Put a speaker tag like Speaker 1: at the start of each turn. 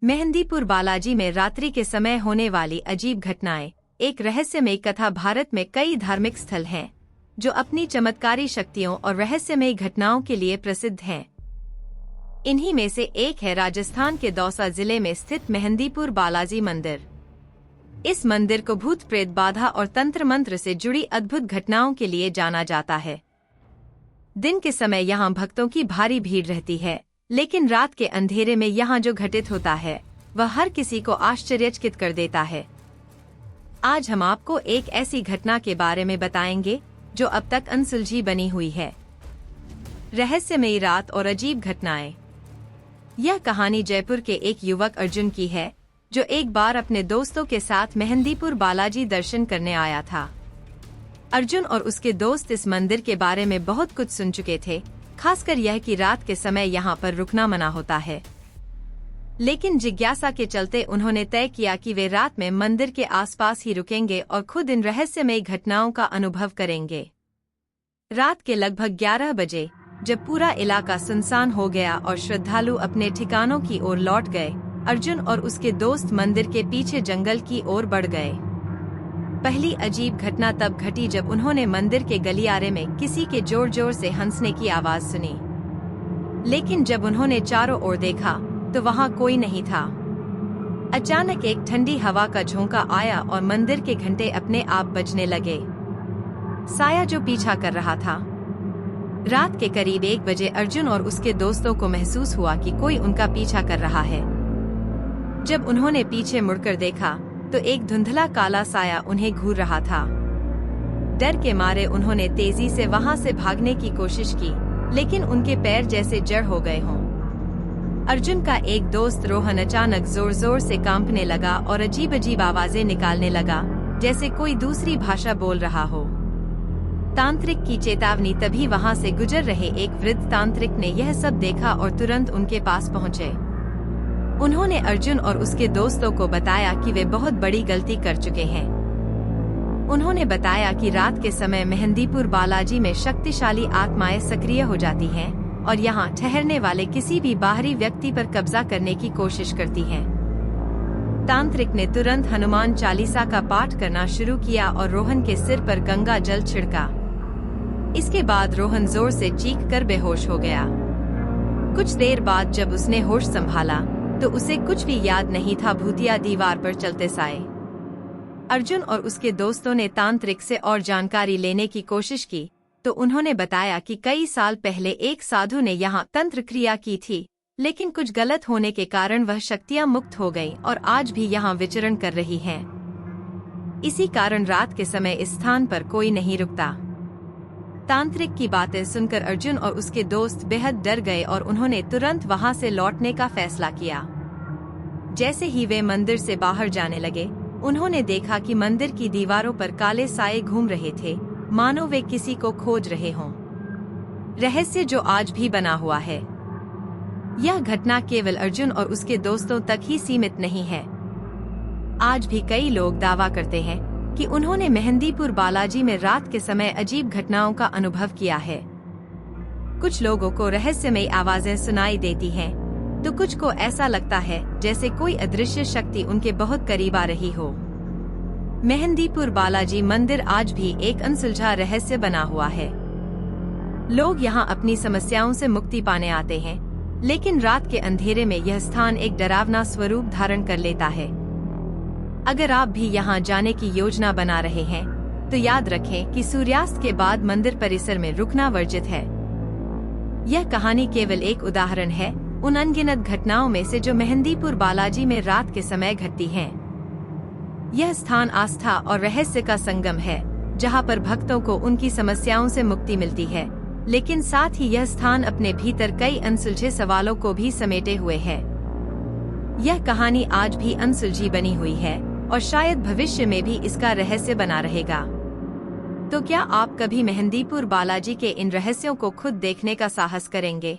Speaker 1: मेहंदीपुर बालाजी में रात्रि के समय होने वाली अजीब घटनाएं। एक रहस्यमयी कथा। भारत में कई धार्मिक स्थल हैं जो अपनी चमत्कारी शक्तियों और रहस्यमयी घटनाओं के लिए प्रसिद्ध हैं। इन्हीं में से एक है राजस्थान के दौसा जिले में स्थित मेहंदीपुर बालाजी मंदिर। इस मंदिर को भूत प्रेत बाधा और तंत्र मंत्र से जुड़ी अद्भुत घटनाओं के लिए जाना जाता है। दिन के समय यहाँ भक्तों की भारी भीड़ रहती है, लेकिन रात के अंधेरे में यहाँ जो घटित होता है वह हर किसी को आश्चर्यचकित कर देता है। आज हम आपको एक ऐसी घटना के बारे में बताएंगे जो अब तक अनसुलझी बनी हुई है। रहस्यमयी रात और अजीब घटनाएं। यह कहानी जयपुर के एक युवक अर्जुन की है, जो एक बार अपने दोस्तों के साथ मेहंदीपुर बालाजी दर्शन करने आया था। अर्जुन और उसके दोस्त इस मंदिर के बारे में बहुत कुछ सुन चुके थे, खासकर यह कि रात के समय यहाँ पर रुकना मना होता है। लेकिन जिज्ञासा के चलते उन्होंने तय किया कि वे रात में मंदिर के आसपास ही रुकेंगे और खुद इन रहस्यमयी घटनाओं का अनुभव करेंगे। रात के लगभग 11 बजे जब पूरा इलाका सुनसान हो गया और श्रद्धालु अपने ठिकानों की ओर लौट गए, अर्जुन और उसके दोस्त मंदिर के पीछे जंगल की ओर बढ़ गए। पहली अजीब घटना तब घटी जब उन्होंने मंदिर के गलियारे में किसी के जोर जोर से हंसने की आवाज सुनी। लेकिन जब उन्होंने चारों ओर देखा तो वहां कोई नहीं था। अचानक एक ठंडी हवा का झोंका आया और मंदिर के घंटे अपने आप बजने लगे। साया जो पीछा कर रहा था। रात के करीब 1 बजे अर्जुन और उसके दोस्तों को महसूस हुआ कि कोई उनका पीछा कर रहा है। जब उन्होंने पीछे मुड़कर देखा तो एक धुंधला काला साया उन्हें घूर रहा था। डर के मारे उन्होंने तेजी से वहां से भागने की कोशिश की, लेकिन उनके पैर जैसे जड़ हो गए हों। अर्जुन का एक दोस्त रोहन अचानक जोर जोर से कांपने लगा और अजीब अजीब आवाजें निकालने लगा, जैसे कोई दूसरी भाषा बोल रहा हो। तांत्रिक की चेतावनी। तभी वहां से गुजर रहे एक वृद्ध तांत्रिक ने यह सब देखा और तुरंत उनके पास पहुंचे। उन्होंने अर्जुन और उसके दोस्तों को बताया कि वे बहुत बड़ी गलती कर चुके हैं। उन्होंने बताया कि रात के समय मेहंदीपुर बालाजी में शक्तिशाली आत्माएं सक्रिय हो जाती हैं और यहाँ ठहरने वाले किसी भी बाहरी व्यक्ति पर कब्जा करने की कोशिश करती हैं। तांत्रिक ने तुरंत हनुमान चालीसा का पाठ करना शुरू किया और रोहन के सिर पर गंगा जल छिड़का। इसके बाद रोहन जोर से चीख कर बेहोश हो गया। कुछ देर बाद जब उसने होश संभाला तो उसे कुछ भी याद नहीं था। भूतिया दीवार पर चलते साए। अर्जुन और उसके दोस्तों ने तांत्रिक से और जानकारी लेने की कोशिश की तो उन्होंने बताया कि कई साल पहले एक साधु ने यहाँ तंत्र क्रिया की थी, लेकिन कुछ गलत होने के कारण वह शक्तियाँ मुक्त हो गईं और आज भी यहाँ विचरण कर रही हैं। इसी कारण रात के समय इस स्थान पर कोई नहीं रुकता। तांत्रिक की बातें सुनकर अर्जुन और उसके दोस्त बेहद डर गए और उन्होंने तुरंत वहां से लौटने का फैसला किया। जैसे ही वे मंदिर से बाहर जाने लगे, उन्होंने देखा कि मंदिर की दीवारों पर काले साए घूम रहे थे, मानो वे किसी को खोज रहे हों। रहस्य जो आज भी बना हुआ है। यह घटना केवल अर्जुन और उसके दोस्तों तक ही सीमित नहीं है। आज भी कई लोग दावा करते हैं कि उन्होंने मेहंदीपुर बालाजी में रात के समय अजीब घटनाओं का अनुभव किया है। कुछ लोगों को रहस्यमयी आवाजें सुनाई देती हैं, तो कुछ को ऐसा लगता है जैसे कोई अदृश्य शक्ति उनके बहुत करीब आ रही हो। मेहंदीपुर बालाजी मंदिर आज भी एक अनसुलझा रहस्य बना हुआ है। लोग यहाँ अपनी समस्याओं से मुक्ति पाने आते हैं, लेकिन रात के अंधेरे में यह स्थान एक डरावना स्वरूप धारण कर लेता है। अगर आप भी यहाँ जाने की योजना बना रहे हैं तो याद रखें कि सूर्यास्त के बाद मंदिर परिसर में रुकना वर्जित है। यह कहानी केवल एक उदाहरण है उन अनगिनत घटनाओं में से जो मेहंदीपुर बालाजी में रात के समय घटती हैं। यह स्थान आस्था और रहस्य का संगम है, जहाँ पर भक्तों को उनकी समस्याओं से मुक्ति मिलती है, लेकिन साथ ही यह स्थान अपने भीतर कई अनसुलझे सवालों को भी समेटे हुए है। यह कहानी आज भी अनसुलझी बनी हुई है और शायद भविष्य में भी इसका रहस्य बना रहेगा। तो क्या आप कभी मेहंदीपुर बालाजी के इन रहस्यों को खुद देखने का साहस करेंगे?